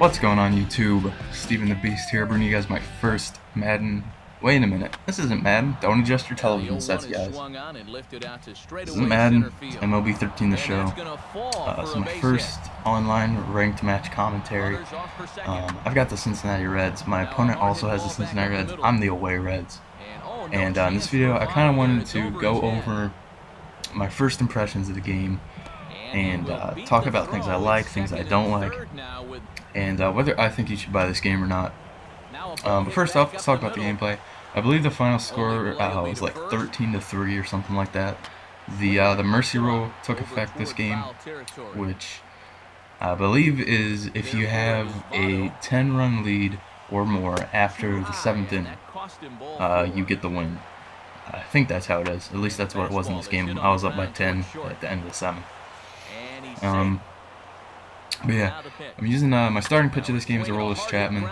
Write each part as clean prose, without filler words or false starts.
What's going on YouTube? Steven the Beast here, bringing you guys my first Madden. Wait a minute, this isn't Madden. Don't adjust your television sets, guys. This isn't Madden, it's MLB 13 the show. It's my first online ranked match commentary. I've got the Cincinnati Reds. My opponent also has the Cincinnati Reds. I'm the away Reds. And in this video, I kind of wanted to go over my first impressions of the game and talk about things I like, things I don't like, and whether I think you should buy this game or not. But first off, let's talk about the gameplay. I believe the final score was like 13-3 or something like that. The mercy rule took effect this game, which I believe is if you have a 10-run lead or more after the 7th inning, you get the win. I think that's how it is. At least that's what it was in this game. I was up by 10 at the end of the 7th. But yeah, I'm using my starting pitch of this game is Aroldis Chapman.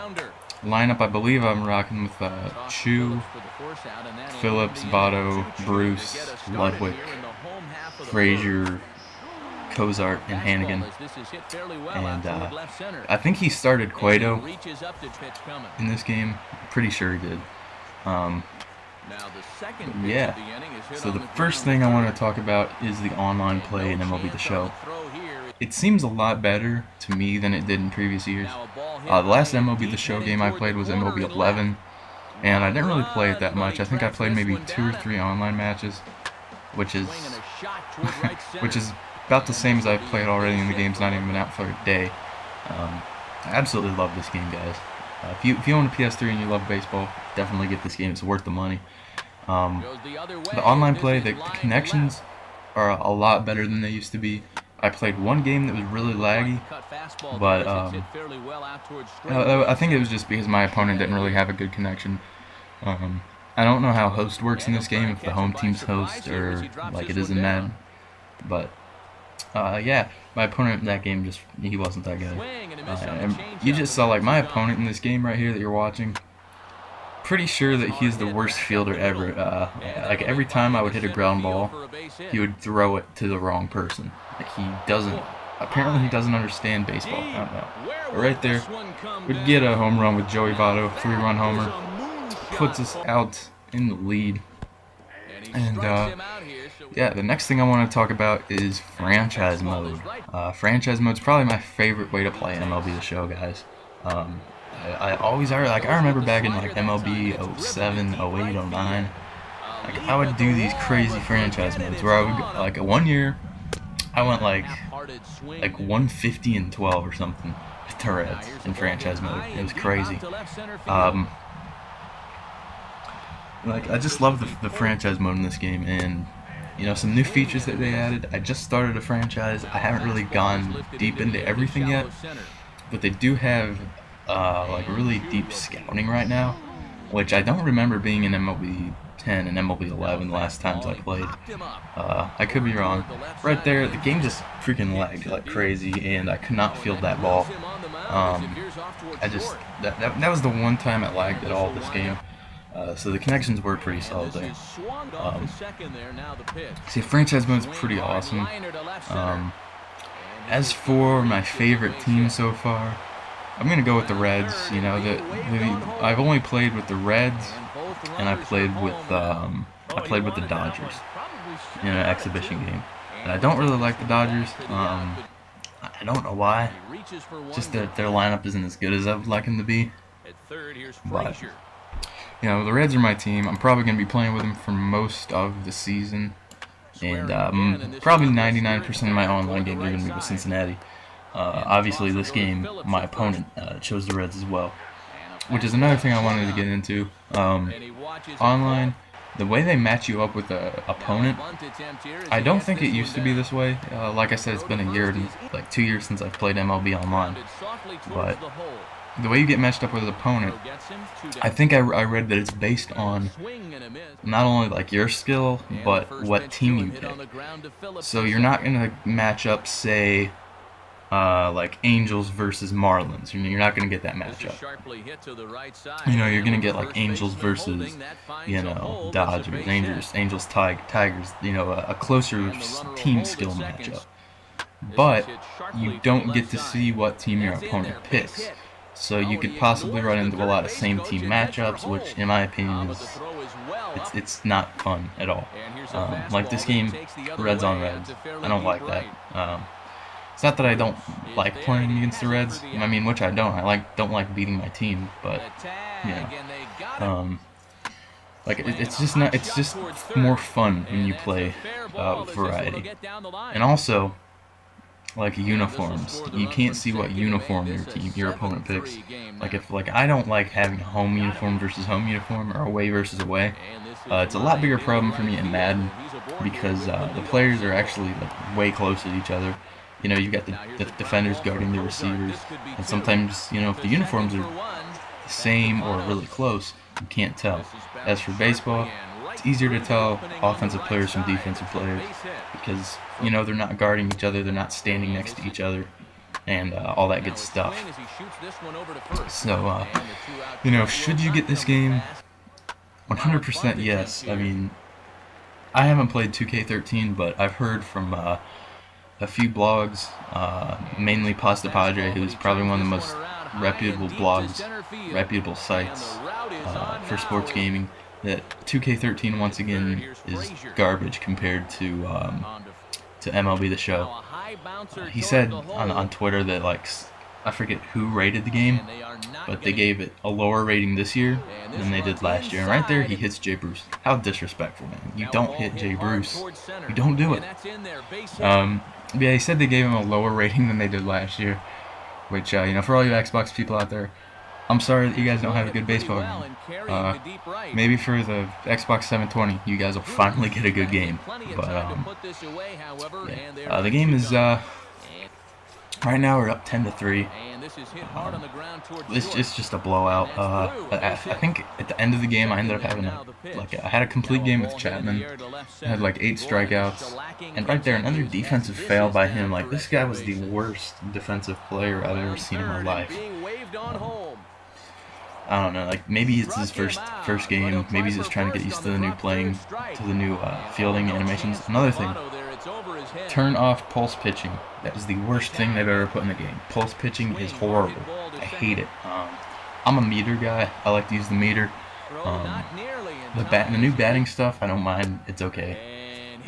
Lineup, I believe I'm rocking with Choo, Phillips, Votto, Bruce, Ludwick, Frazier, Cozart, and Hanigan. And I think he started Cueto in this game. Pretty sure he did. Yeah, so the first thing I want to talk about is the online play in MLB The Show. It seems a lot better to me than it did in previous years. The last MLB The Show game I played was MLB 11, and I didn't really play it that much. I think I played maybe 2 or 3 online matches, which is which is about the same as I've played already, and the game's not even been out for a day. I absolutely love this game, guys. If you own a PS3 and you love baseball, definitely get this game. It's worth the money. The online play, the connections are a lot better than they used to be. I played one game that was really laggy, but I think it was just because my opponent didn't really have a good connection. I don't know how host works in this game, if the home team's host or like it is in Madden, but yeah, my opponent in that game he wasn't that good. And you just saw like my opponent in this game right here that you're watching. Pretty sure that he's the worst fielder ever. Like every time I would hit a ground ball, he would throw it to the wrong person. Like apparently he doesn't understand baseball. I don't know. But right there, we'd get a home run with Joey Votto, 3-run homer, puts us out in the lead. And yeah, the next thing I want to talk about is franchise mode. Franchise mode's probably my favorite way to play MLB The Show, guys. I remember back in like MLB 07, 08, 09, like I would do these crazy franchise modes where I would like one year I went like 150-12 or something with the Reds in franchise mode. It was crazy. Like I just love the franchise mode in this game, and you know, some new features that they added. I just started a franchise. I haven't really gone deep into everything yet, but they do have like really deep scouting right now, which I don't remember being in MLB 10 and MLB 11 the last times I played. I could be wrong. Right there, the game just freaking lagged like crazy, and I could not field that ball. That was the one time it lagged at all this game. So the connections were pretty solid there. See, franchise mode's pretty awesome. As for my favorite team so far, I'm gonna go with the Reds. You know, I've only played with the Reds, and I played with the Dodgers in an exhibition game. And I don't really like the Dodgers. I don't know why. Just that their lineup isn't as good as I would like them to be. But you know, the Reds are my team. I'm probably gonna be playing with them for most of the season, and probably 99% of my online games are gonna be with Cincinnati. Obviously, this game, my opponent chose the Reds as well, which is another thing I wanted to get into. Online, the way they match you up with the opponent, I don't think it used to be this way. Like I said, it's been a year, like 2 years since I've played MLB Online, but the way you get matched up with an opponent, I think I read that it's based on not only like your skill, but what team you pick. So you're not gonna match up, say, like Angels versus Marlins. You're not going to get that matchup. You know, you're going to get like Angels versus, you know, Dodgers, Angels, Tigers. You know, a closer team skill matchup. but you don't get to see what team your opponent picks. So you could possibly run into a lot of same team matchups, which in my opinion is it's not fun at all. Like this game, Reds on Reds, I don't like that. It's not that I don't like playing against the Reds. I mean, which I don't. I don't like beating my team, but you know, like it's just not. It's just more fun when you play with variety, and also like uniforms. You can't see what uniform your opponent picks. Like I don't like having a home uniform versus home uniform or away versus away. It's a lot bigger problem for me in Madden because the players are actually like way close to each other. You know, you got the defenders guarding the receivers, and sometimes, you know, if the uniforms are the same or really close, you can't tell. As for baseball, it's easier to tell offensive players from defensive players because, you know, they're not guarding each other, they're not standing next to each other, and all that good stuff. So, you know, should you get this game? 100% yes. I mean, I haven't played 2K13, but I've heard from a few blogs, mainly Pasta Padre, who's probably one of the most reputable blogs, reputable sites for sports gaming, that 2K13 once again is garbage compared to MLB The Show. He said on Twitter that, like, I forget who rated the game, but they gave it a lower rating this year than they did last year. And right there, he hits Jay Bruce. How disrespectful, man. You don't hit Jay Bruce. You don't do it. Yeah, he said they gave him a lower rating than they did last year, which, you know, for all you Xbox people out there, I'm sorry that you guys don't have a good baseball game. Maybe for the Xbox 720, you guys will finally get a good game. But, yeah. The game is, right now we're up 10-3. This is just a blowout. I think at the end of the game I ended up having I had a complete game with Chapman. I had like 8 strikeouts, and right there another defensive fail by him. Like, this guy was the worst defensive player I've ever seen in my life. I don't know. Like, maybe it's his first game. Maybe he's just trying to get used to the new fielding animations. Another thing. Turn off pulse pitching. That is the worst thing they've ever put in the game. Pulse pitching is horrible. I hate it. I'm a meter guy. I like to use the meter. The new batting stuff, I don't mind. It's okay.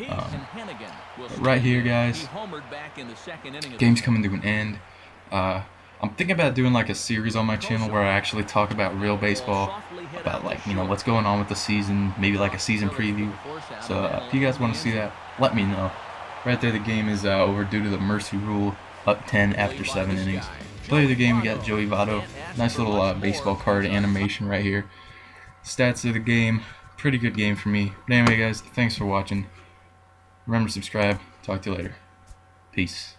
But right here, guys, game's coming to an end. I'm thinking about doing like a series on my channel where I actually talk about real baseball, about, like, you know, what's going on with the season, maybe like a season preview. So if you guys want to see that, let me know. Right there, the game is over due to the mercy rule, up 10 after 7 innings. Player of the game, we got Joey Votto. Nice little baseball card animation right here. Stats of the game, pretty good game for me. But anyway, guys, thanks for watching. Remember to subscribe. Talk to you later. Peace.